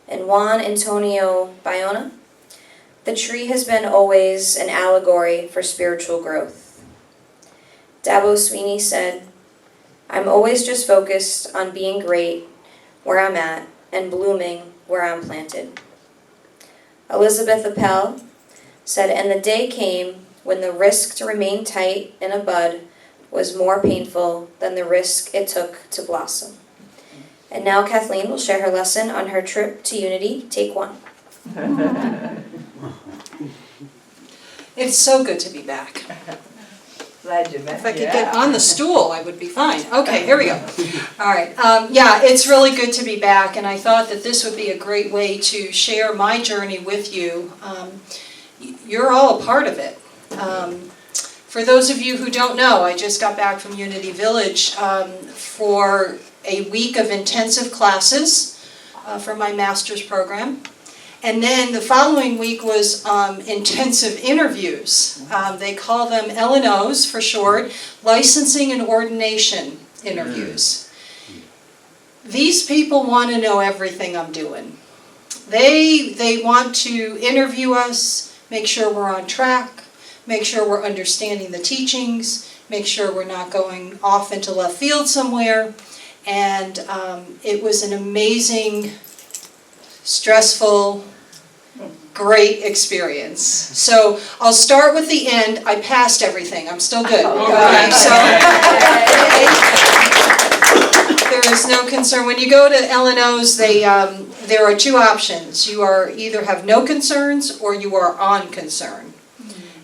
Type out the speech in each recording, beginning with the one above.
and Juan Antonio Bayona. The tree has been always an allegory for spiritual growth. Dabo Sweeney said, "I'm always just focused on being great where I'm at and blooming where I'm planted." Elizabeth Appel said, "And the day came when the risk to remain tight in a bud was more painful than the risk it took to blossom." And now Kathleen will share her lesson on her trip to Unity, Take 1. It's so good to be back. Glad you met. If I could get on the stool, I would be fine. Okay, here we go. All right. Yeah, it's really good to be back, and I thought that this would be a great way to share my journey with you. You're all a part of it. For those of you who don't know, I just got back from Unity Village for a week of intensive classes for my master's program. And then the following week was intensive interviews. They call them L&Os for short, licensing and ordination interviews. These people want to know everything I'm doing. They want to interview us, make sure we're on track, make sure we're understanding the teachings, make sure we're not going off into left field somewhere. And it was an amazing, stressful, great experience. So I'll start with the end. I passed everything. I'm still good. Okay, so there is no concern. When you go to L&Os, there are two options. You are either have no concerns or you are on concern.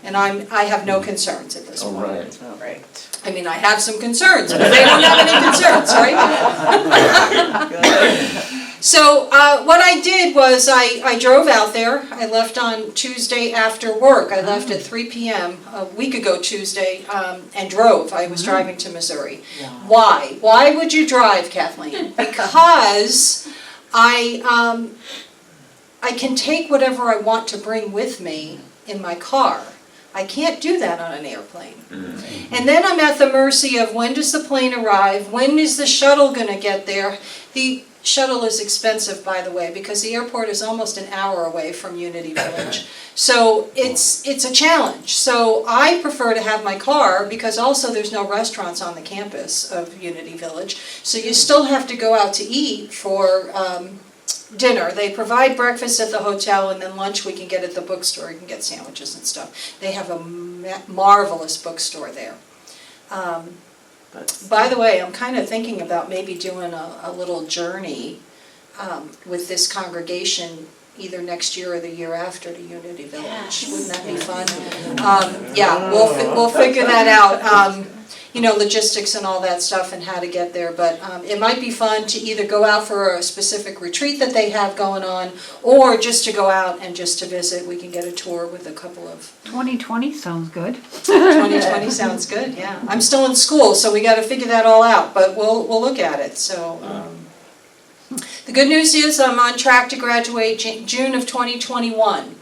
And I have no concerns at this point. All right. I mean, I have some concerns, but they don't have any concerns, right? So what I did was I drove out there. I left on Tuesday after work. I left at 3 p.m. a week ago Tuesday and drove. I was driving to Missouri. Why? Why would you drive, Kathleen? Because I can take whatever I want to bring with me in my car. I can't do that on an airplane. And then I'm at the mercy of when does the plane arrive? When is the shuttle going to get there? The shuttle is expensive, by the way, because the airport is almost an hour away from Unity Village. So it's a challenge. So I prefer to have my car because also there's no restaurants on the campus of Unity Village. So you still have to go out to eat for dinner. They provide breakfast at the hotel, and then lunch we can get at the bookstore. You can get sandwiches and stuff. They have a marvelous bookstore there. By the way, I'm kind of thinking about maybe doing a little journey with this congregation either next year or the year after to Unity Village. Yes. Wouldn't that be fun? Yeah, we'll figure that out. You know, logistics and all that stuff and how to get there, but it might be fun to either go out for a specific retreat that they have going on, or just to go out and just to visit. We can get a tour with a couple of... 2020 sounds good. 2020 sounds good, yeah. I'm still in school, so we got to figure that all out, but we'll look at it. So the good news is I'm on track to graduate June of 2021.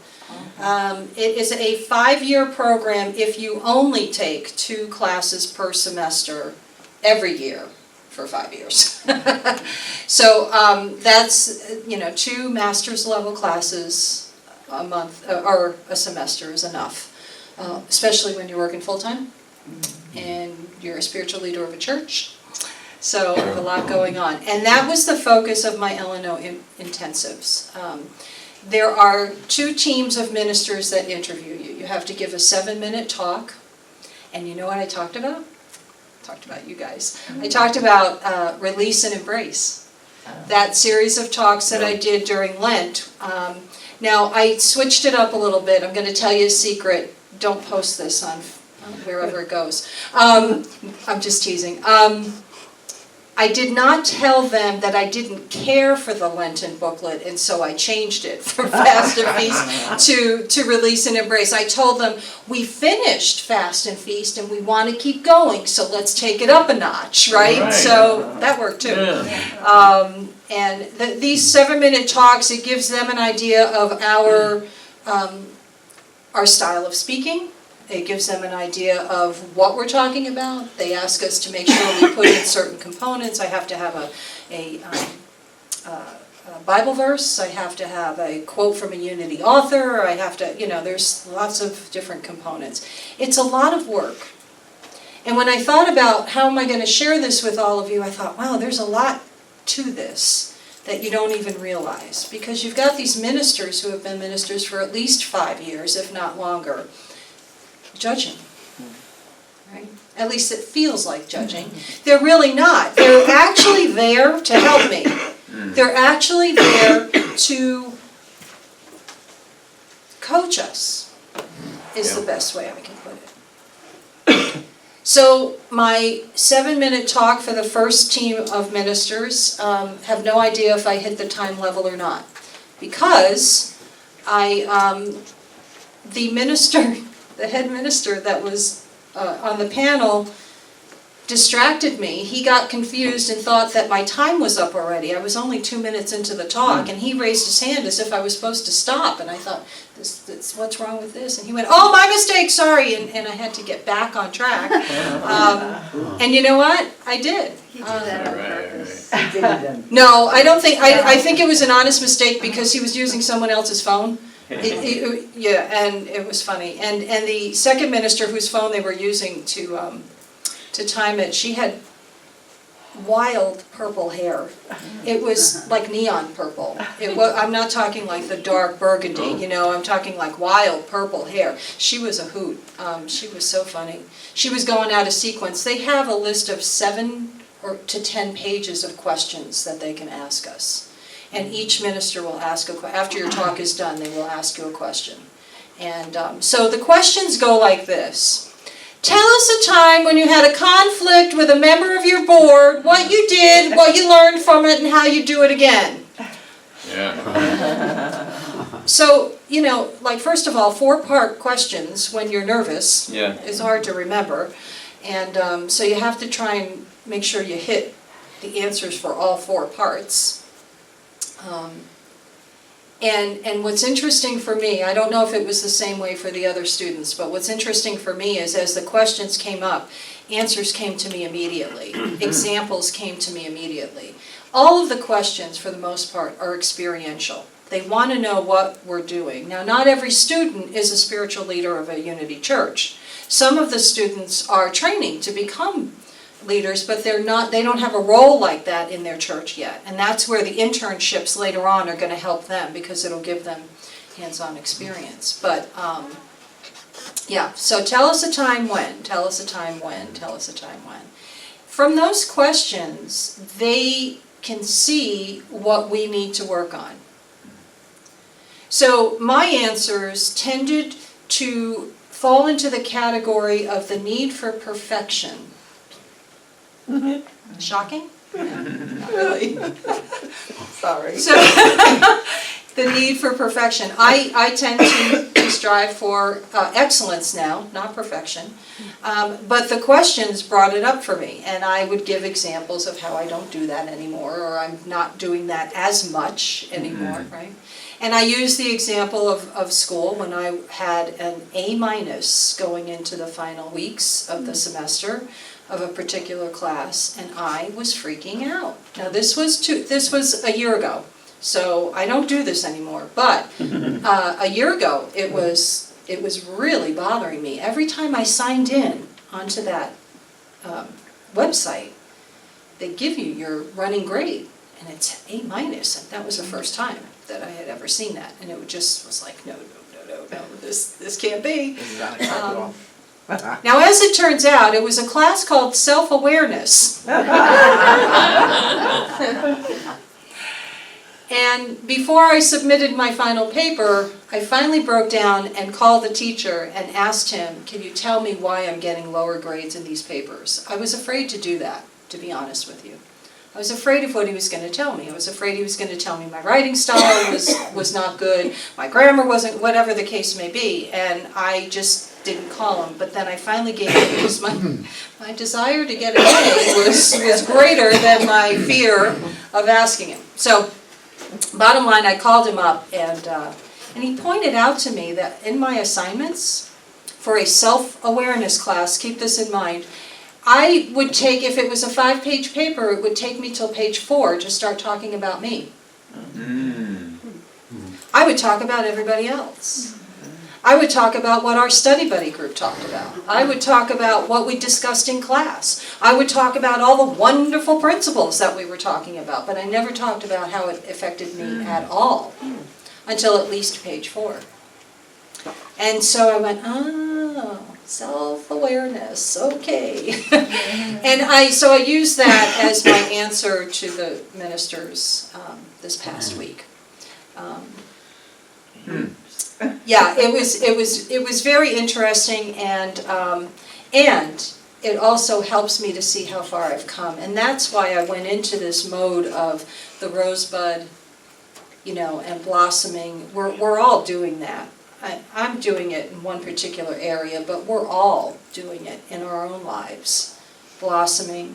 It is a 5-year program if you only take 2 classes per semester every year for 5 years. So that's, 2 master's level classes a month or a semester is enough, especially when you're working full-time and you're a spiritual leader of a church. So a lot going on. And that was the focus of my L&O intensives. There are 2 teams of ministers that interview you. You have to give a 7-minute talk. And you know what I talked about? I talked about you guys. I talked about release and embrace. That series of talks that I did during Lent. Now, I switched it up a little bit. I'm going to tell you a secret. Don't post this on wherever it goes. I'm just teasing. I did not tell them that I didn't care for the Lenten booklet, and so I changed it from Fast and Feast to Release and Embrace. I told them, we finished Fast and Feast and we want to keep going, so let's take it up a notch, right? So that worked too. Yeah. And these 7-minute talks, it gives them an idea of our style of speaking. It gives them an idea of what we're talking about. They ask us to make sure we put in certain components. I have to have a Bible verse, I have to have a quote from a Unity author, I have to, there's lots of different components. It's a lot of work. And when I thought about how am I going to share this with all of you, I thought, wow, there's a lot to this that you don't even realize. Because you've got these ministers who have been ministers for at least 5 years, if not longer, judging. Right? At least it feels like judging. They're really not. They're actually there to help me. They're actually there to coach us, is the best way I can put it. So my 7-minute talk for the first team of ministers, have no idea if I hit the time level or not. Because the minister, the head minister that was on the panel distracted me. He got confused and thought that my time was up already. I was only 2 minutes into the talk, and he raised his hand as if I was supposed to stop. And I thought, this, what's wrong with this? And he went, oh, my mistake, sorry. And I had to get back on track. And you know what? I did. He did that on purpose. He didn't. No, I don't think, I think it was an honest mistake because he was using someone else's phone. Yeah, and it was funny. And the second minister whose phone they were using to time it, she had wild purple hair. It was like neon purple. I'm not talking like the dark burgundy, I'm talking like wild purple hair. She was a hoot. She was so funny. She was going out of sequence. They have a list of 7 to 10 pages of questions that they can ask us. And each minister will ask a question. After your talk is done, they will ask you a question. And so the questions go like this. Tell us a time when you had a conflict with a member of your board, what you did, what you learned from it, and how you do it again. Yeah. So, like first of all, 4-part questions when you're nervous is hard to remember. And so you have to try and make sure you hit the answers for all 4 parts. And what's interesting for me, I don't know if it was the same way for the other students, but what's interesting for me is as the questions came up, answers came to me immediately. Examples came to me immediately. All of the questions, for the most part, are experiential. They want to know what we're doing. Now, not every student is a spiritual leader of a Unity church. Some of the students are training to become leaders, but they don't have a role like that in their church yet. And that's where the internships later on are going to help them because it'll give them hands-on experience. But yeah, so tell us a time when, tell us a time when, tell us a time when. From those questions, they can see what we need to work on. So my answers tended to fall into the category of the need for perfection. Shocking? Not really. Sorry. So, the need for perfection. I tend to strive for excellence now, not perfection. But the questions brought it up for me, and I would give examples of how I don't do that anymore, or I'm not doing that as much anymore, right? And I used the example of school when I had an A- going into the final weeks of the semester of a particular class, and I was freaking out. Now this was a year ago, so I don't do this anymore, but a year ago it was really bothering me. Every time I signed in onto that website, they give you your running grade, and it's A-, and that was the first time that I had ever seen that, and it just was like, no, this can't be. Now, as it turns out, it was a class called Self-Awareness. And before I submitted my final paper, I finally broke down and called the teacher and asked him, can you tell me why I'm getting lower grades in these papers? I was afraid to do that, to be honest with you. I was afraid of what he was going to tell me. I was afraid he was going to tell me my writing style was not good, my grammar wasn't, whatever the case may be, and I just didn't call him. But then I finally gave in because my desire to get an A was greater than my fear of asking him. So, bottom line, I called him up, and he pointed out to me that in my assignments for a self-awareness class, keep this in mind, I would take, if it was a 5-page paper, it would take me till page 4 to start talking about me. I would talk about everybody else. I would talk about what our study buddy group talked about. I would talk about what we discussed in class. I would talk about all the wonderful principles that we were talking about, but I never talked about how it affected me at all until at least page 4. And so I went, oh, self-awareness, okay. And I used that as my answer to the ministers this past week. Yeah, it was very interesting, and it also helps me to see how far I've come, and that's why I went into this mode of the rosebud, and blossoming. We're all doing that. I'm doing it in one particular area, but we're all doing it in our own lives, blossoming.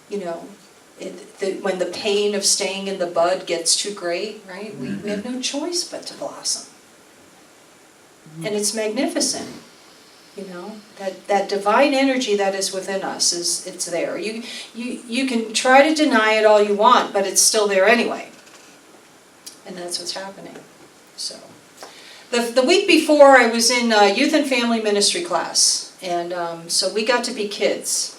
When the pain of staying in the bud gets too great, right? We have no choice but to blossom. And it's magnificent, that divine energy that is within us it's there. You can try to deny it all you want, but it's still there anyway. And that's what's happening. So, the week before I was in youth and family ministry class, and so we got to be kids.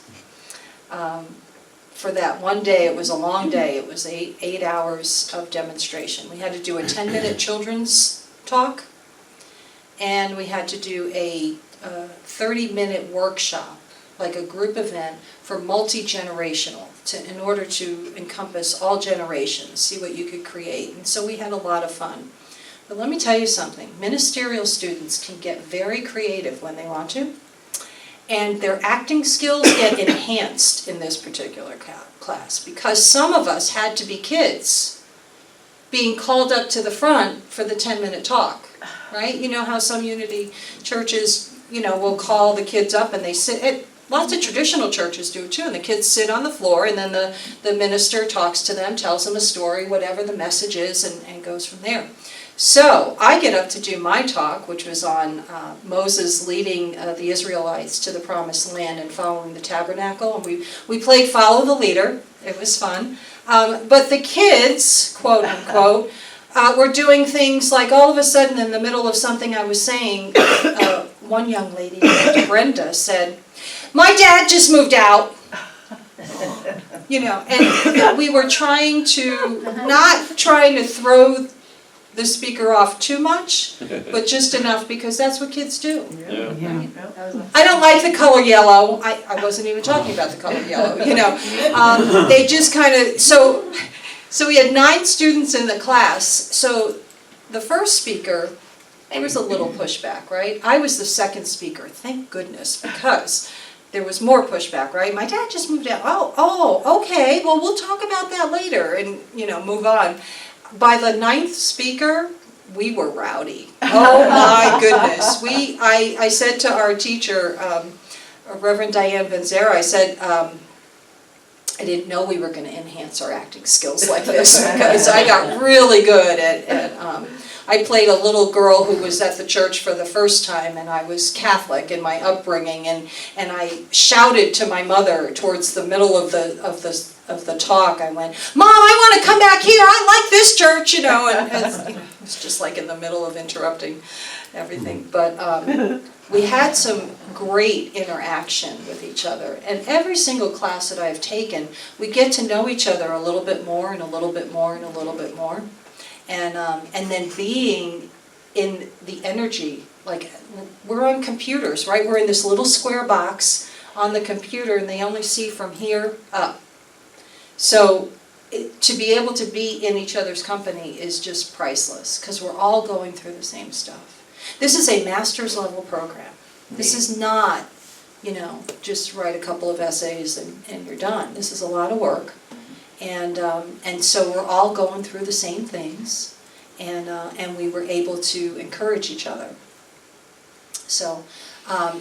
For that one day, it was a long day. It was 8 hours of demonstration. We had to do a 10-minute children's talk. And we had to do a 30-minute workshop, like a group event for multi-generational, in order to encompass all generations, see what you could create. And so we had a lot of fun. But let me tell you something. Ministerial students can get very creative when they want to. And their acting skills get enhanced in this particular class, because some of us had to be kids being called up to the front for the 10-minute talk. Right? You know how some unity churches, will call the kids up and they sit. Lots of traditional churches do it too, and the kids sit on the floor, and then the minister talks to them, tells them a story, whatever the message is, and goes from there. So I get up to do my talk, which was on Moses leading the Israelites to the Promised Land and following the tabernacle, and we played Follow the Leader. It was fun. But the kids, quote unquote, we're doing things like all of a sudden in the middle of something I was saying, one young lady named Brenda said, "My dad just moved out." And we were trying to, not trying to throw the speaker off too much, but just enough, because that's what kids do. Yeah. I don't like the color yellow. I wasn't even talking about the color yellow, They just kind of, so we had 9 students in the class. So the first speaker, there was a little pushback, right? I was the second speaker, thank goodness, because there was more pushback, right? My dad just moved out. Oh, okay, well, we'll talk about that later and, move on. By the 9th speaker, we were rowdy. Oh my goodness. I said to our teacher, Reverend Diane Benzera, I said, I didn't know we were going to enhance our acting skills like this, because I got really good at I played a little girl who was at the church for the first time, and I was Catholic in my upbringing, and I shouted to my mother towards the middle of the talk. I went, "Mom, I want to come back here. I like this church," and it was just like in the middle of interrupting everything. But we had some great interaction with each other, and every single class that I've taken, we get to know each other a little bit more and a little bit more and a little bit more, and then being in the energy, like we're on computers, right? We're in this little square box on the computer, and they only see from here up. So to be able to be in each other's company is just priceless, because we're all going through the same stuff. This is a master's level program. This is not, just write a couple of essays and you're done. This is a lot of work. And so we're all going through the same things, and we were able to encourage each other. So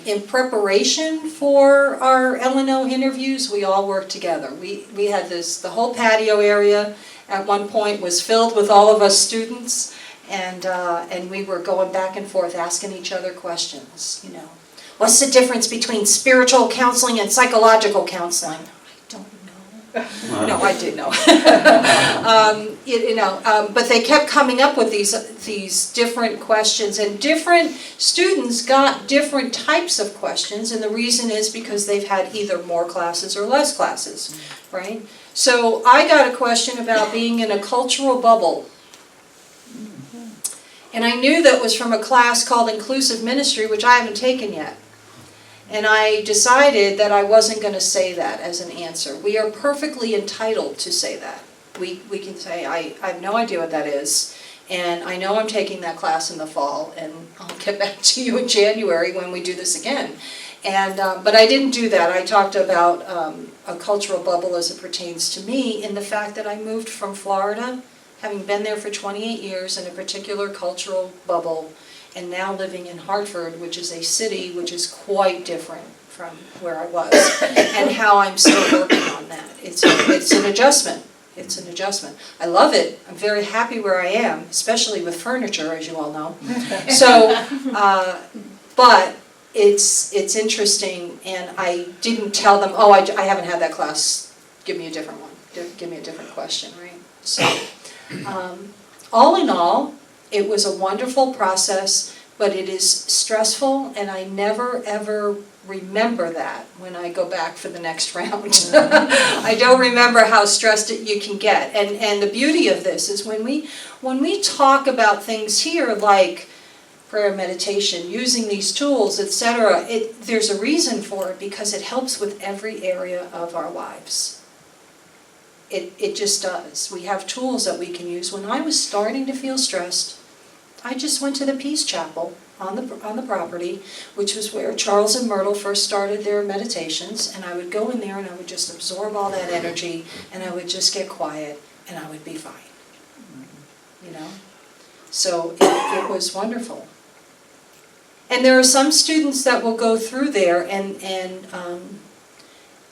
in preparation for our L&O interviews, we all worked together. We had the whole patio area at one point was filled with all of us students, and we were going back and forth asking each other questions, What's the difference between spiritual counseling and psychological counseling? I don't know. No, I did know. But they kept coming up with these different questions, and different students got different types of questions, and the reason is because they've had either more classes or less classes, right? So I got a question about being in a cultural bubble. And I knew that was from a class called Inclusive Ministry, which I haven't taken yet. And I decided that I wasn't going to say that as an answer. We are perfectly entitled to say that. We can say, I have no idea what that is, and I know I'm taking that class in the fall, and I'll get back to you in January when we do this again. And but I didn't do that. I talked about a cultural bubble as it pertains to me in the fact that I moved from Florida, having been there for 28 years in a particular cultural bubble, and now living in Hartford, which is a city which is quite different from where I was, and how I'm still working on that. It's an adjustment. It's an adjustment. I love it. I'm very happy where I am, especially with furniture, as you all know. So, but it's interesting, and I didn't tell them, oh, I haven't had that class. Give me a different one. Give me a different question, right? So, all in all, it was a wonderful process, but it is stressful, and I never ever remember that when I go back for the next round. I don't remember how stressed you can get. And the beauty of this is when we talk about things here like prayer, meditation, using these tools, etc., there's a reason for it, because it helps with every area of our lives. It just does. We have tools that we can use. When I was starting to feel stressed, I just went to the Peace Chapel on the property, which was where Charles and Myrtle first started their meditations, and I would go in there and I would just absorb all that energy, and I would just get quiet, and I would be fine. You know? So it was wonderful. And there are some students that will go through there and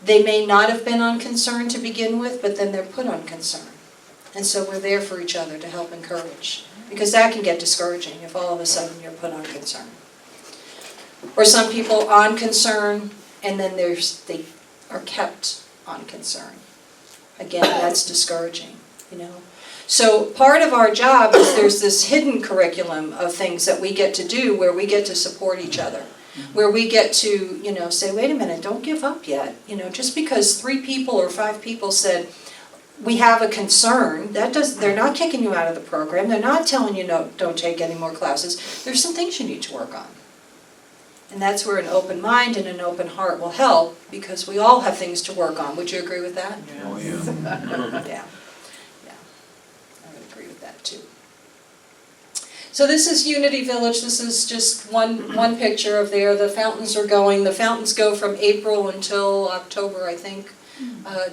they may not have been on concern to begin with, but then they're put on concern. And so we're there for each other to help encourage. Because that can get discouraging if all of a sudden you're put on concern. Or some people on concern, and then they are kept on concern. Again, that's discouraging, you know. So part of our job is there's this hidden curriculum of things that we get to do where we get to support each other. Where we get to, you know, say, wait a minute, don't give up yet. You know, just because 3 people or 5 people said, we have a concern, they're not kicking you out of the program. They're not telling you, no, don't take any more classes. There's some things you need to work on. And that's where an open mind and an open heart will help, because we all have things to work on. Would you agree with that? Oh, yeah. Yeah. I would agree with that too. So this is Unity Village. This is just one picture of there. The fountains are going. The fountains go from April until October, I think.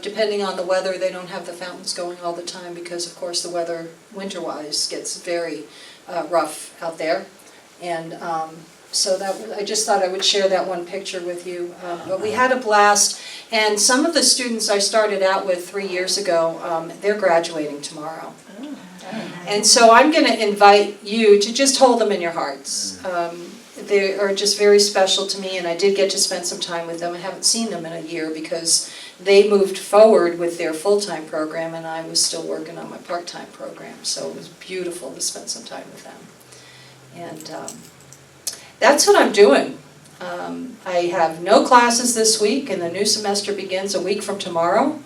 Depending on the weather, they don't have the fountains going all the time because, of course, the weather, winter-wise, gets very rough out there. And so I just thought I would share that one picture with you. But we had a blast, and some of the students I started out with 3 years ago, they're graduating tomorrow. And so I'm going to invite you to just hold them in your hearts. They are just very special to me, and I did get to spend some time with them. I haven't seen them in a year because they moved forward with their full-time program, and I was still working on my part-time program. So it was beautiful to spend some time with them. And that's what I'm doing. I have no classes this week, and the new semester begins a week from tomorrow.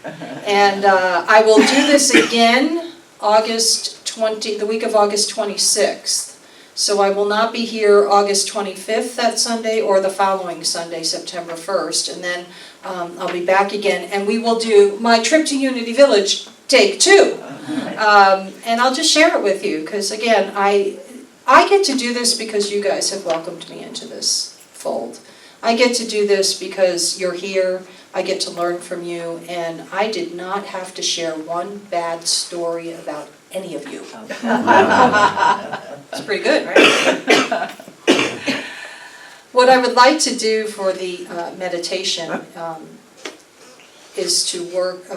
And I will do this again the week of August 26th. So I will not be here August 25th that Sunday or the following Sunday, September 1st. And then I'll be back again, and we will do my trip to Unity Village, take 2. And I'll just share it with you, because again, I get to do this because you guys have welcomed me into this fold. I get to do this because you're here. I get to learn from you, and I did not have to share one bad story about any of you. It's pretty good, right? What I would like to do for the meditation is to work,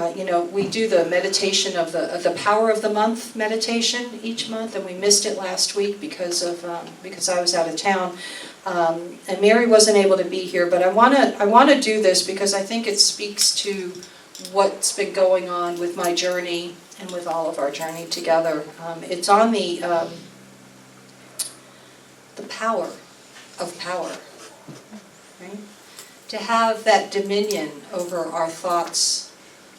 we do the meditation of the Power of the Month meditation each month, and we missed it last week because I was out of town. And Mary wasn't able to be here, but I want to do this because I think it speaks to what's been going on with my journey and with all of our journey together. It's on the power of power, right? To have that dominion over our thoughts,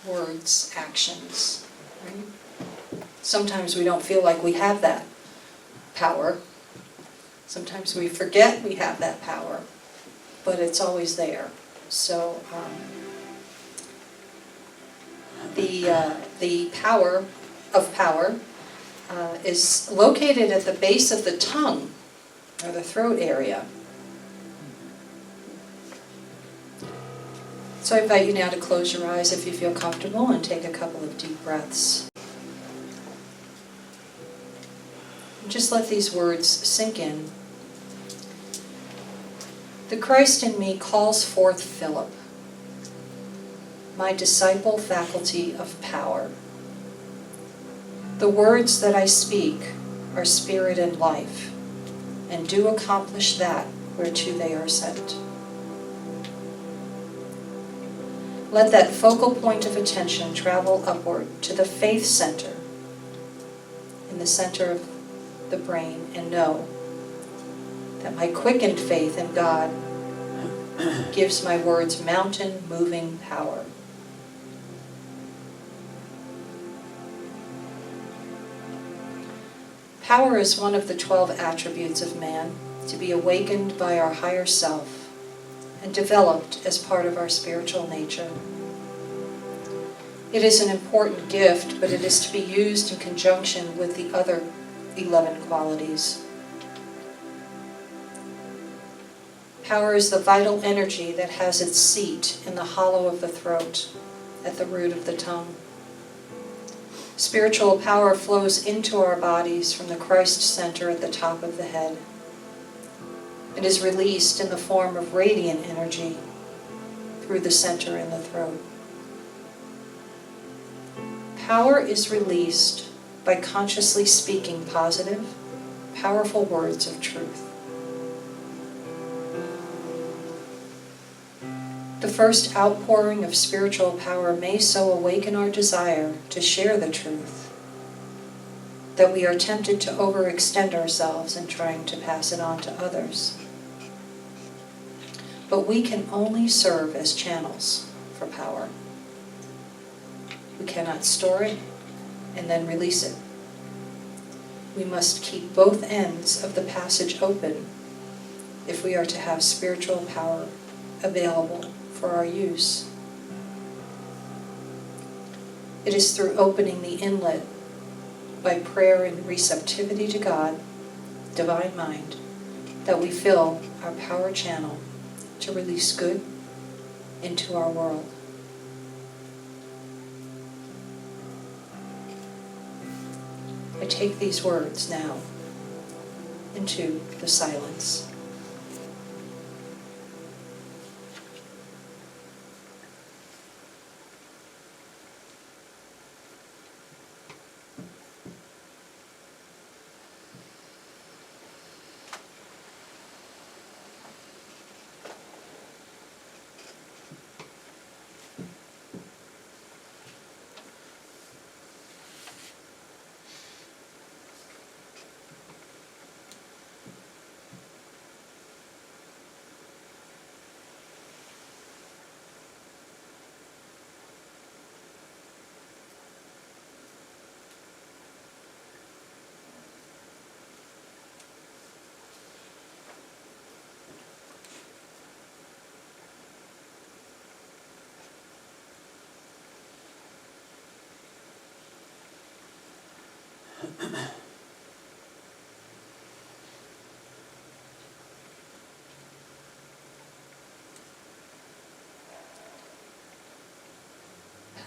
words, actions, right? Sometimes we don't feel like we have that power. Sometimes we forget we have that power, but it's always there. So the power of power is located at the base of the tongue, or the throat area. So I invite you now to close your eyes if you feel comfortable and take a couple of deep breaths. And just let these words sink in. The Christ in me calls forth Philip, my disciple faculty of power. The words that I speak are spirit and life, and do accomplish that whereto they are sent. Let that focal point of attention travel upward to the faith center, in the center of the brain, and know that my quickened faith in God gives my words mountain-moving power. Power is one of the 12 attributes of man, to be awakened by our higher self and developed as part of our spiritual nature. It is an important gift, but it is to be used in conjunction with the other 11 qualities. Power is the vital energy that has its seat in the hollow of the throat, at the root of the tongue. Spiritual power flows into our bodies from the Christ center at the top of the head. It is released in the form of radiant energy through the center in the throat. Power is released by consciously speaking positive, powerful words of truth. The first outpouring of spiritual power may so awaken our desire to share the truth that we are tempted to overextend ourselves in trying to pass it on to others. But we can only serve as channels for power. We cannot store it and then release it. We must keep both ends of the passage open if we are to have spiritual power available for our use. It is through opening the inlet by prayer and receptivity to God, divine mind, that we fill our power channel to release good into our world. I take these words now into the silence.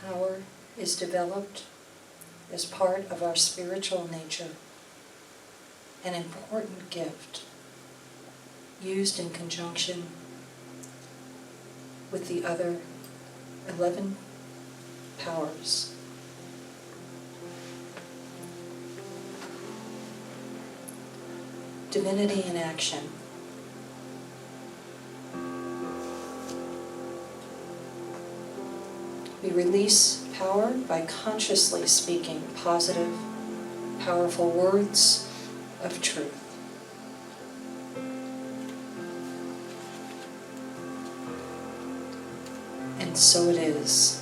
Power is developed as part of our spiritual nature, an important gift used in conjunction with the other 11 powers. Divinity in action. We release power by consciously speaking positive, powerful words of truth. And so it is.